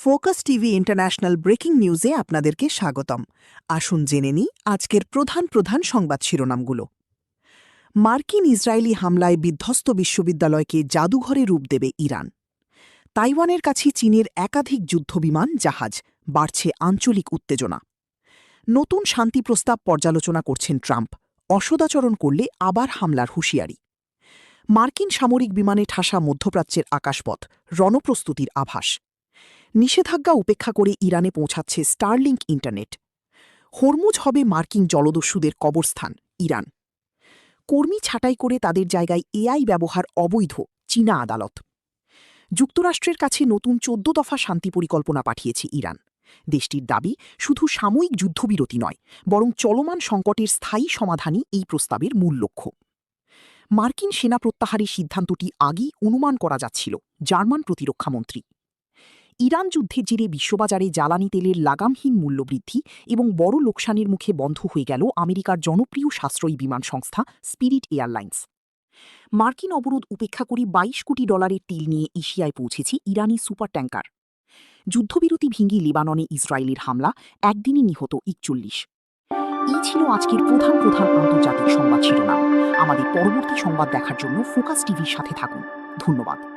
Focus TV international breaking নিউজে আপনাদেরকে স্বাগতম। আসুন জেনে নিই আজকের প্রধান সংবাদ শিরোনামগুলো। মার্কিন ইসরায়েলি হামলায় বিধ্বস্ত বিশ্ববিদ্যালয়কে জাদুঘরে রূপ দেবে ইরান। তাইওয়ানের কাছে চীনের একাধিক যুদ্ধবিমান জাহাজ, বাড়ছে আঞ্চলিক উত্তেজনা। নতুন শান্তি প্রস্তাব পর্যালোচনা করছেন ট্রাম্প, অসদাচরণ করলে আবার হামলার হুঁশিয়ারি। মার্কিন সামরিক বিমানে ঠাসা মধ্যপ্রাচ্যের আকাশপথ, রণপ্রস্তুতির আভাস। নিষেধাজ্ঞা উপেক্ষা করে ইরানে পৌঁছাচ্ছে স্টারলিংক ইন্টারনেট। হরমুজ হবে মার্কিন জলদস্যুদের কবরস্থান, ইরান। কর্মী ছাঁটাই করে তাদের জায়গায় এআই ব্যবহার অবৈধ, চীনা আদালত। যুক্তরাষ্ট্রের কাছে নতুন ১৪ দফা শান্তি পরিকল্পনা পাঠিয়েছে ইরান। দেশটির দাবি, শুধু সাময়িক যুদ্ধবিরতি নয়, বরং চলমান সংকটের স্থায়ী সমাধানই এই প্রস্তাবের মূল লক্ষ্য। মার্কিন সেনা প্রত্যাহারের সিদ্ধান্তটি আগেই অনুমান করা যাচ্ছিল, জার্মান প্রতিরক্ষামন্ত্রী। ইরান যুদ্ধের জেরে বিশ্ববাজারে জ্বালানি তেলের লাগামহীন মূল্যবৃদ্ধি এবং বড় লোকসানের মুখে বন্ধ হয়ে গেল আমেরিকার জনপ্রিয় সাশ্রয়ী বিমান সংস্থা স্পিরিট এয়ারলাইন্স। মার্কিন অবরোধ উপেক্ষা করে ২২ কোটি ডলারের তেল নিয়ে এশিয়ায় পৌঁছেছে ইরানি সুপার ট্যাঙ্কার। যুদ্ধবিরতি ভেঙে লেবাননে ইসরায়েলের হামলা, একদিনই নিহত ৪১। এই ছিল আজকের প্রধান আন্তর্জাতিক সংবাদ শিরোনাম। আমাদের পরবর্তী সংবাদ দেখার জন্য ফোকাস টিভির সাথে থাকুন। ধন্যবাদ।